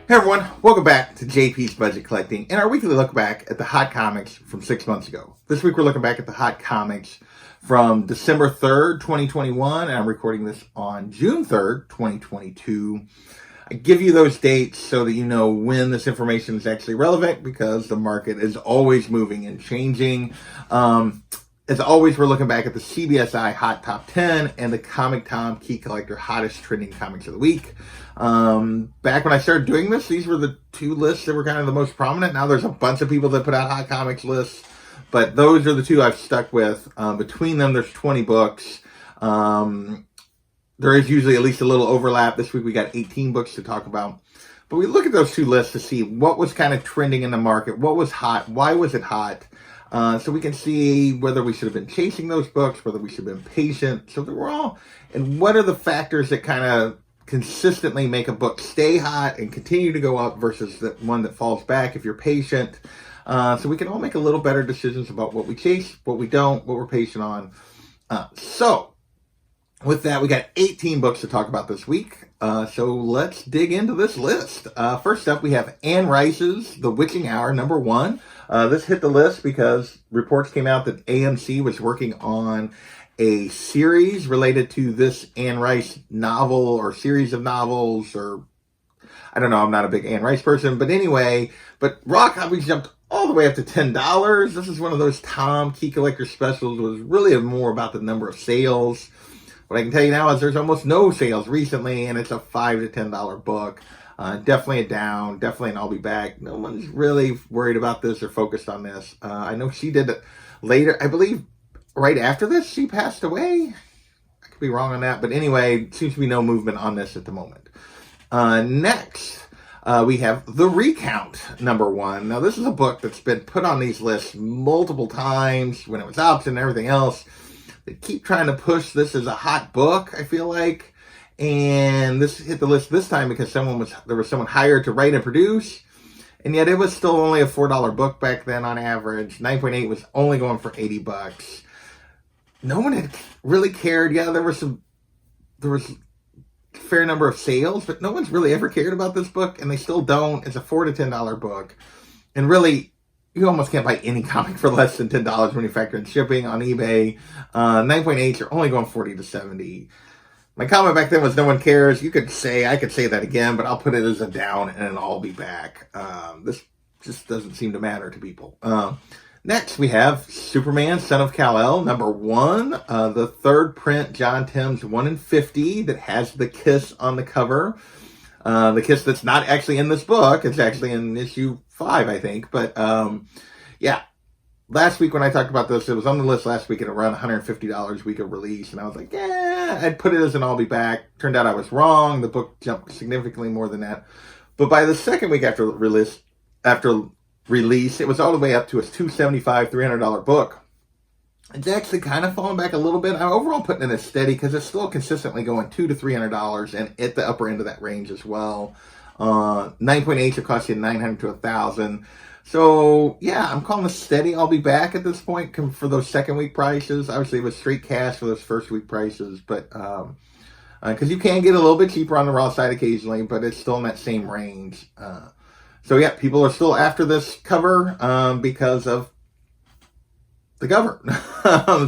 Hey everyone, welcome back to JP's Budget Collecting and our weekly look back at the hot comics from 6 months ago. This week we're looking back at the hot comics from December 3rd, 2021, and I'm recording this on June 3rd, 2022. I give you those dates so that you know when this information is actually relevant because the market is always moving and changing. As always, we're looking back at the CBSI Hot Top 10 and the Comic Tom Key Collector Hottest Trending Comics of the Week. Back when I started doing this, these were the two lists that were kind of the most prominent. Now there's a bunch of people that put out hot comics lists, but those are the two I've stuck with. Between them, there's 20 books. There is usually at least a little overlap. This week we got 18 books to talk about. But we look at those two lists to see what was kind of trending in the market, what was hot, why was it hot, so we can see whether we should have been chasing those books, whether we should have been patient, so that we're all, and what are the factors that kind of consistently make a book stay hot and continue to go up versus the one that falls back if you're patient. So we can all make a little better decisions about what we chase, what we don't, what we're patient on. So with that, we got 18 books to talk about this week. So let's dig into this list. First up, we have Anne Rice's The Witching Hour, #1. This hit the list because reports came out that AMC was working on a series related to this Anne Rice novel or series of novels, or I don't know, I'm not a big Anne Rice person, but anyway, but raw copies jumped all the way up to $10. This is one of those Tom Key Collector specials. It was really more about the number of sales. What I can tell you now is there's almost no sales recently, and it's a $5 to $10 book. Definitely a down, definitely an I'll be back. No one's really worried about this or focused on this. I know she did it later, I believe right after this, she passed away. I could be wrong on that, but anyway, seems to be no movement on this at the moment. Next, we have The Recount, #1. Now, this is a book that's been put on these lists multiple times when it was out and everything else. They keep trying to push this as a hot book, I feel like. And this hit the list this time because there was someone hired to write and produce. And yet it was still only a $4 book back then on average. 9.8 was only going for $80. No one had really cared. Yeah, there was a fair number of sales, but no one's really ever cared about this book, and they still don't. It's a $4 to $10 book. And really, you almost can't buy any comic for less than $10 when you factor in shipping on eBay. 9.8s are only going 40 to 70. My comment back then was no one cares. I could say that again, but I'll put it as a down and an I'll be back. This just doesn't seem to matter to people. Next, we have Superman, Son of Kal-El, #1. The third print, John Timms 1 in 50, that has the kiss on the cover. The kiss that's not actually in this book. It's actually in issue 5, I think. But, yeah. Last week when I talked about this, it was on the list last week at around $150 week of release. And I was like, yeah, I'd put it as an I'll be back. Turned out I was wrong. The book jumped significantly more than that. But by the second week after release, it was all the way up to a $275, $300 book. It's actually kind of fallen back a little bit. I'm overall putting it as steady because it's still consistently going $200 to $300 and at the upper end of that range as well. 9.8 will cost you $900 to $1,000. So yeah, I'm calling this steady. I'll be back at this point for those second week prices. Obviously, it was straight cash for those first week prices, but because you can get a little bit cheaper on the raw side occasionally, but it's still in that same range. So yeah, people are still after this cover because of the cover.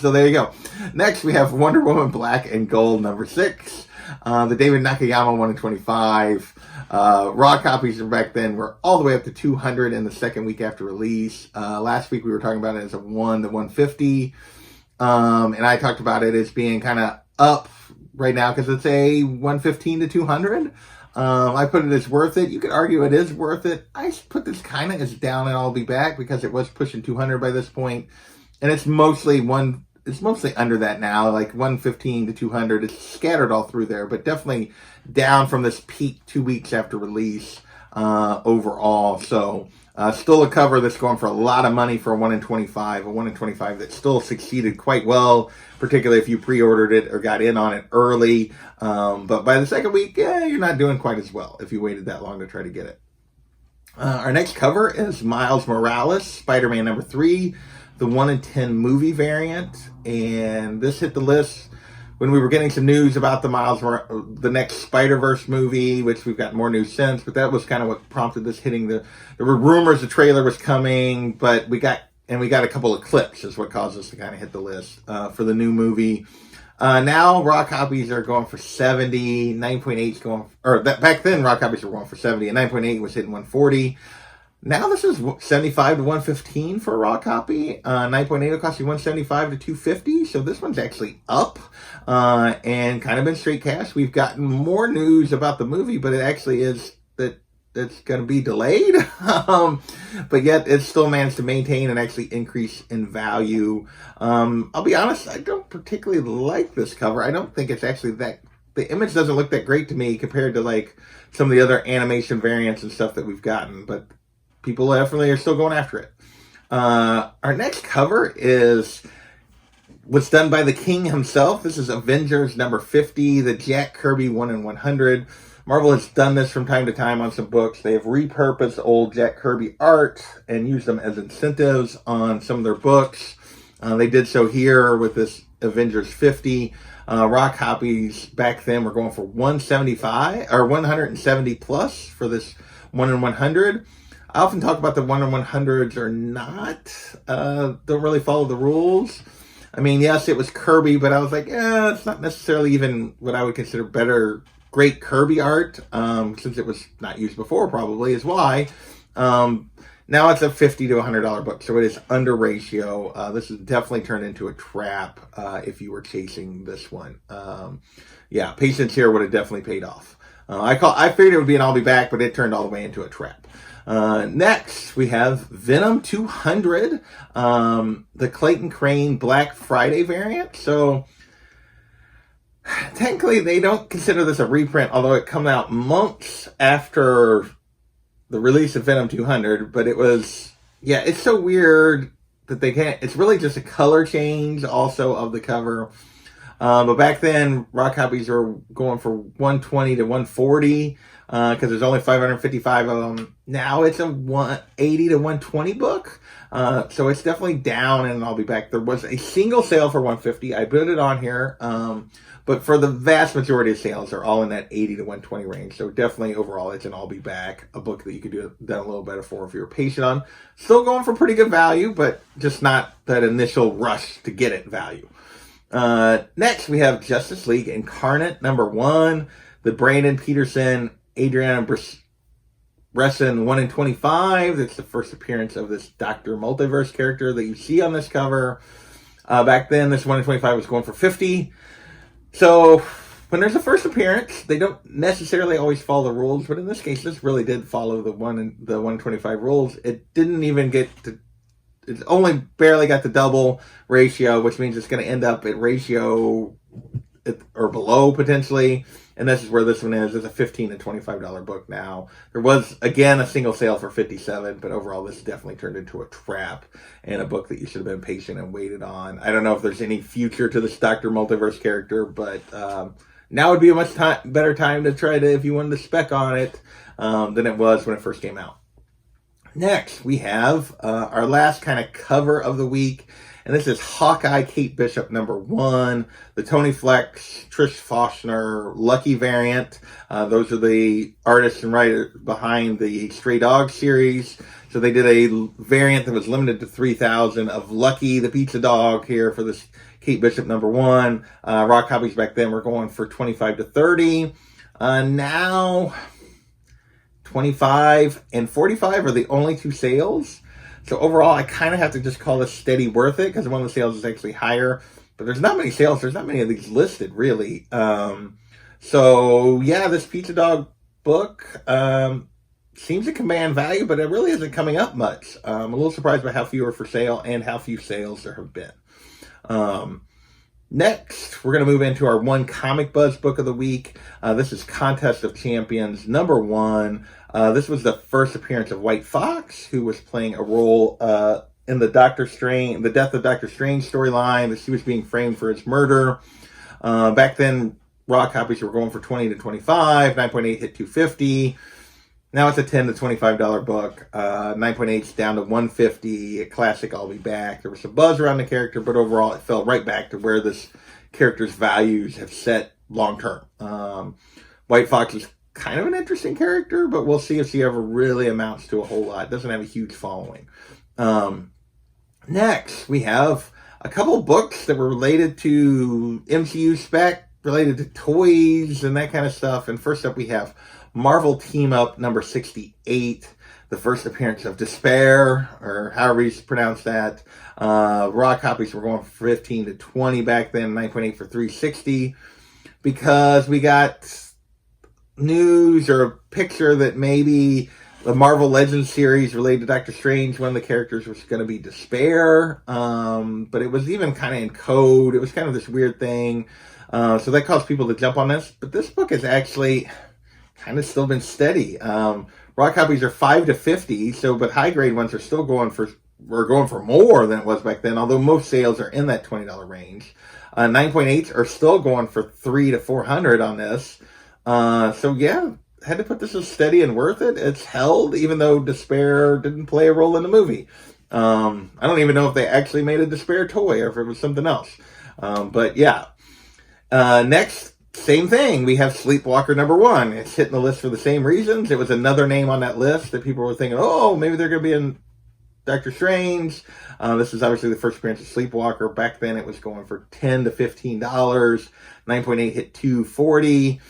So there you go. Next, we have Wonder Woman Black and Gold #6. The David Nakayama 1 in 25. Raw copies from back then were all the way up to 200 in the second week after release. Last week we were talking about it as a 1 to 150. And I talked about it as being kind of up right now because it's a 115 to 200. I put it as worth it. You could argue it is worth it. I put this kind of as down and I'll be back because it was pushing 200 by this point. And it's mostly under that now, like 115 to 200. It's scattered all through there, but definitely down from this peak 2 weeks after release overall. So still a cover that's going for a lot of money for a 1 in 25, a 1 in 25 that still succeeded quite well, particularly if you pre-ordered it or got in on it early. But by the second week, you're not doing quite as well if you waited that long to try to get it. Our next cover is Miles Morales, Spider-Man #3. The 1 in 10 movie variant, and this hit the list when we were getting some news about the next Spider-Verse movie, which we've got more news since, but that was kind of what prompted this hitting there were rumors the trailer was coming, but we got a couple of clips is what caused us to kind of hit the list for the new movie. Now raw copies are going for 70, 9.8 is going, back then raw copies were going for 70 and 9.8 was hitting 140. Now this is 75 to 115 for a raw copy. 9.8 will cost you 175 to 250. So this one's actually up and kind of been straight cash. We've gotten more news about the movie, but it actually is that it's going to be delayed. But yet it still managed to maintain and actually increase in value. I'll be honest, I don't particularly like this cover. I don't think it's actually the image doesn't look that great to me compared to like some of the other animation variants and stuff that we've gotten, but people definitely are still going after it. Our next cover was done by the King himself. This is Avengers number 50, the Jack Kirby 1 in 100. Marvel has done this from time to time on some books. They have repurposed old Jack Kirby art and used them as incentives on some of their books. They did so here with this Avengers 50. Raw copies back then were going for 175 or 170 plus for this 1 in 100. I often talk about the 1 in 100s or not. Don't really follow the rules. I mean, yes, it was Kirby, but I was like, it's not necessarily even what I would consider great Kirby art, since it was not used before, probably is why. Now it's a $50 to $100 book, so it is under ratio. This is definitely turned into a trap if you were chasing this one. Yeah, patience here would have definitely paid off. I figured it would be an I'll be back, but it turned all the way into a trap. Next, we have Venom 200, the Clayton Crane Black Friday variant. So, technically, they don't consider this a reprint, although it came out months after the release of Venom 200. But it was, it's so weird that they can't, it's really just a color change also of the cover. But back then, raw copies were going for 120 to 140 because there's only 555 of them. Now it's a 180 to 120 book. So it's definitely down, and I'll be back. There was a single sale for 150. I put it on here. But for the vast majority of sales are all in that 80 to 120 range. So definitely overall, it's an I'll be back, a book that you could do that a little better for if you're patient on. Still going for pretty good value, but just not that initial rush to get it value. Next, we have Justice League Incarnate number 1, the Brandon Peterson, Adriana Bresson 1 in 25. It's the first appearance of this Dr. Multiverse character that you see on this cover. Back then, this 1 in 25 was going for 50. So, when there's a first appearance, they don't necessarily always follow the rules, but in this case, this really did follow the 1 in 25 rules. It didn't even get to, it's only barely got the double ratio, which means it's going to end up at ratio or below potentially. And this is where this one is. It's a $15 to $25 book now. There was, again, a single sale for $57, but overall this definitely turned into a trap and a book that you should have been patient and waited on. I don't know if there's any future to this Dr. Multiverse character, but now would be a much better time to try to, if you wanted to spec on it, than it was when it first came out. Next, we have our last kind of cover of the week, and this is Hawkeye Kate Bishop number 1, the Tony Flex, Trish Foshner, Lucky variant. Those are the artists and writers behind the Stray Dog series. So they did a variant that was limited to 3,000 of Lucky, the pizza dog, here for this Kate Bishop number 1. Raw copies back then were going for 25 to 30. Now 25 and 45 are the only two sales. So overall, I kind of have to just call this steady worth it because one of the sales is actually higher. But there's not many sales. There's not many of these listed, really. So, yeah, this Pizza Dog book seems to command value, but it really isn't coming up much. I'm a little surprised by how few are for sale and how few sales there have been. Next, we're going to move into our One Comic Buzz book of the week. This is Contest of Champions number 1. This was the first appearance of White Fox, who was playing a role in the Death of Doctor Strange storyline, that she was being framed for his murder. Back then, raw copies were going for 20 to 25, 9.8 hit 250. Now it's a $10 to $25 book. 9.8's down to $150. A classic, I'll be back. There was some buzz around the character, but overall it fell right back to where this character's values have set long term. White Fox is kind of an interesting character, but we'll see if she ever really amounts to a whole lot. Doesn't have a huge following. Next, we have a couple books that were related to MCU Spec, related to toys and that kind of stuff. And first up, we have Marvel Team Up number 68, the first appearance of Despair, or however you pronounce that. Raw copies were going for 15 to 20 back then, 9.8 for 360, because we got news or a picture that maybe the Marvel Legends series related to Doctor Strange, one of the characters was going to be Despair, but it was even kind of in code. It was kind of this weird thing. So that caused people to jump on this. But this book has actually kind of still been steady. Raw copies are 5 to 50, but high grade ones are still going for more than it was back then, although most sales are in that $20 range. 9.8s are still going for $300 to $400 on this. So yeah, had to put this as steady and worth it. It's held, even though Despair didn't play a role in the movie. I don't even know if they actually made a Despair toy or if it was something else. But yeah. Next, same thing. We have Sleepwalker number 1. It's hitting the list for the same reasons. It was another name on that list that people were thinking, oh, maybe they're going to be in Doctor Strange. This is obviously the first appearance of Sleepwalker. Back then it was going for $10 to $15. 9.8 hit $240.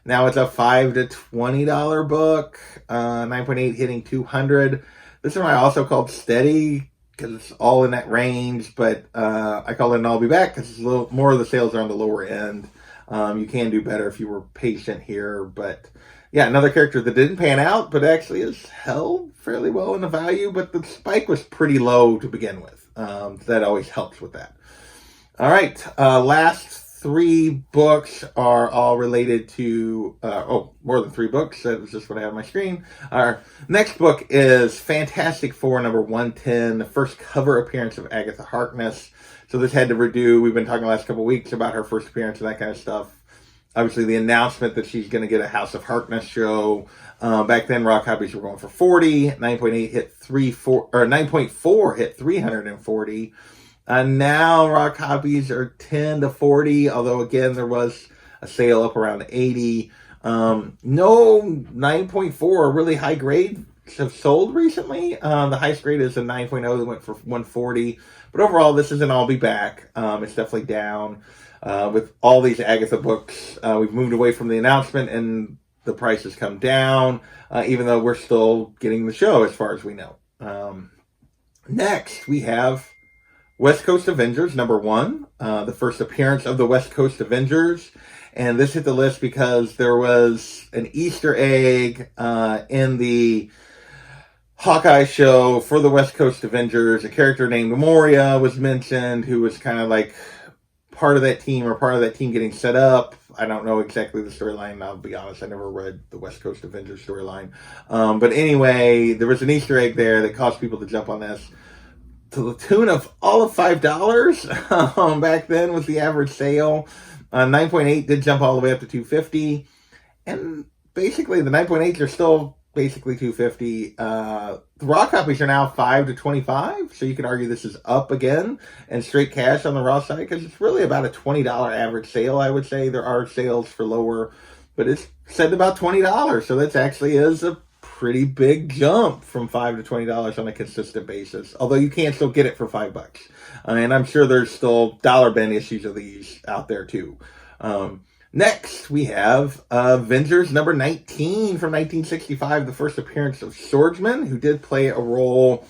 Now it's a $5 to $20 book. 9.8 hitting $200. This one I also called steady because it's all in that range, but I call it an I'll be back because it's a little more of the sales are on the lower end. You can do better if you were patient here, but yeah, another character that didn't pan out, but actually is held fairly well in the value, but the spike was pretty low to begin with. That always helps with that. All right, last 3 books are all related to, more than 3 books. That was just what I had on my screen. Our next book is Fantastic Four, number 110, the first cover appearance of Agatha Harkness. So this had to redo, we've been talking the last couple of weeks about her first appearance and that kind of stuff. Obviously, the announcement that she's going to get a House of Harkness show. Back then, raw copies were going for 40. 9.8 hit 9.4 hit 340. Now raw copies are 10 to 40, although again there was a sale up around 80. No 9.4 really high grade have sold recently. The highest grade is a 9.0 that went for 140. But overall, this is an I'll be back. It's definitely down. With all these Agatha books, we've moved away from the announcement and the price has come down, even though we're still getting the show as far as we know. Next, we have West Coast Avengers, number 1, the first appearance of the West Coast Avengers. And this hit the list because there was an Easter egg in the Hawkeye show for the West Coast Avengers. A character named Moria was mentioned, who was kind of like part of that team or part of that team getting set up. I don't know exactly the storyline. I'll be honest, I never read the West Coast Avengers storyline. But anyway, there was an Easter egg there that caused people to jump on this. To the tune of all of $5 back then was the average sale. 9.8 did jump all the way up to $250. And basically the 9.8s are still basically $250. The raw copies are now $5 to $25. So you could argue this is up again and straight cash on the raw side because it's really about a $20 average sale, I would say. There are sales for lower, but it's set about $20. So that actually is a pretty big jump from $5 to $20 on a consistent basis. Although you can still get it for $5. And I'm sure there's still dollar bin issues of these out there too. Next, we have Avengers number 19 from 1965, the first appearance of Swordsman, who did play a role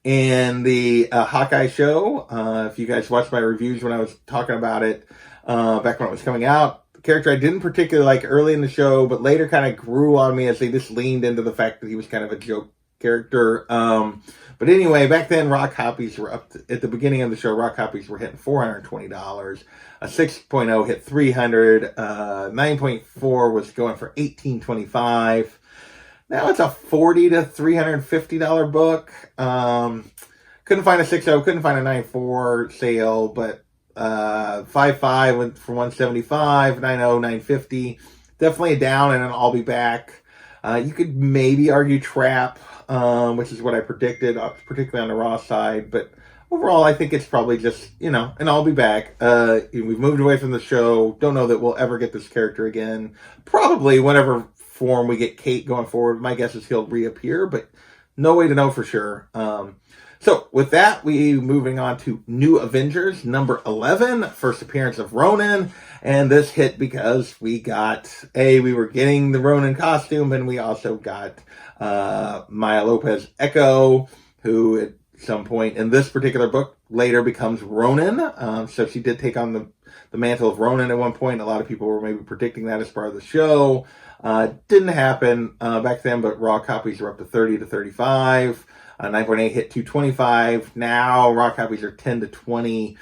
in the Hawkeye show. If you guys watched my reviews when I was talking about it back when it was coming out, character I didn't particularly like early in the show, but later kind of grew on me as they just leaned into the fact that he was kind of a joke character. But anyway, back then, raw copies were up at the beginning of the show. Raw copies were hitting $420. A 6.0 hit $300. 9.4 was going for $18.25. Now it's a $40 to $350 book. Couldn't find a 6.0, couldn't find a 9.4 sale, but 5.5 went for $175, 9.0, $950. Definitely a down and an I'll be back. You could maybe argue trap, which is what I predicted, particularly on the Raw side. But overall, I think it's probably just, and I'll be back. We've moved away from the show. Don't know that we'll ever get this character again. Probably whatever form we get Kate going forward. My guess is he'll reappear, but no way to know for sure. So with that, we moving on to New Avengers number 11, first appearance of Ronan. And this hit because we were getting the Ronan costume, and we also got Maya Lopez Echo, who at some point in this particular book later becomes Ronan. So she did take on the mantle of Ronan at one point. A lot of people were maybe predicting that as part of the show. Didn't happen back then, but raw copies are up to 30 to 35. 9.8 hit 225. Now raw copies are 10 to 20.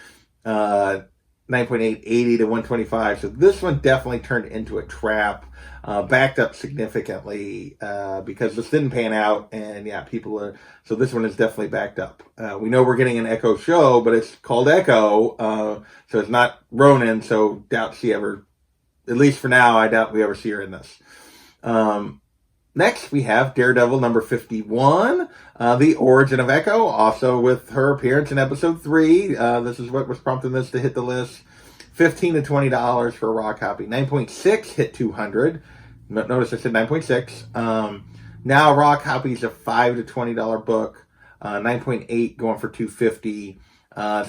9.8, 80 to 125. So this one definitely turned into a trap. Backed up significantly because this didn't pan out. And yeah, so this one is definitely backed up. We know we're getting an Echo show, but it's called Echo. So it's not Ronan. So doubt she ever, at least for now, I doubt we ever see her in this. Next, we have Daredevil number 51, The Origin of Echo, also with her appearance in episode 3. This is what was prompting this to hit the list. $15 to $20 for a raw copy. 9.6 hit 200. Notice I said 9.6. Now raw copies a $5 to $20 book. 9.8 going for $250.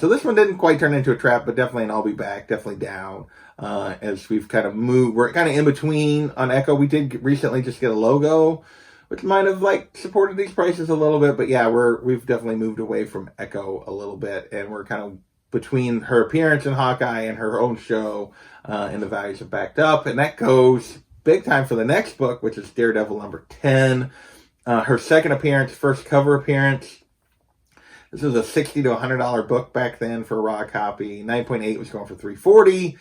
So this one didn't quite turn into a trap, but definitely an I'll be back, definitely down. As we've kind of moved, we're kind of in between on Echo. We did recently just get a logo, which might have supported these prices a little bit, but yeah, we've definitely moved away from Echo a little bit, and we're kind of between her appearance in Hawkeye and her own show, and the values have backed up, and that goes big time for the next book, which is Daredevil number 10. Her second appearance, first cover appearance. This was a $60 to $100 book back then for a raw copy. 9.8 was going for $340.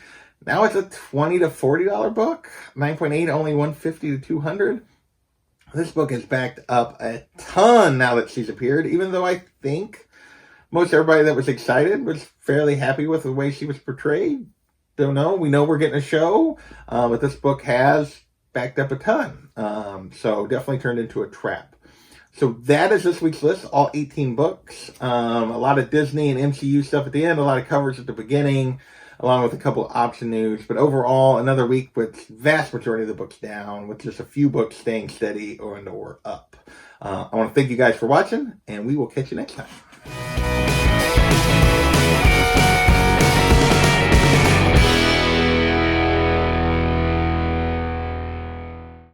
Now it's a $20 to $40 book. 9.8 only $150 to $200. This book is backed up a ton now that she's appeared, even though I think most everybody that was excited was fairly happy with the way she was portrayed. Don't know. We know we're getting a show, but this book has backed up a ton. So definitely turned into a trap. So that is this week's list, all 18 books. A lot of Disney and MCU stuff at the end, a lot of covers at the beginning, along with a couple of option news. But overall, another week with vast majority of the books down, with just a few books staying steady or up. I want to thank you guys for watching, and we will catch you next time.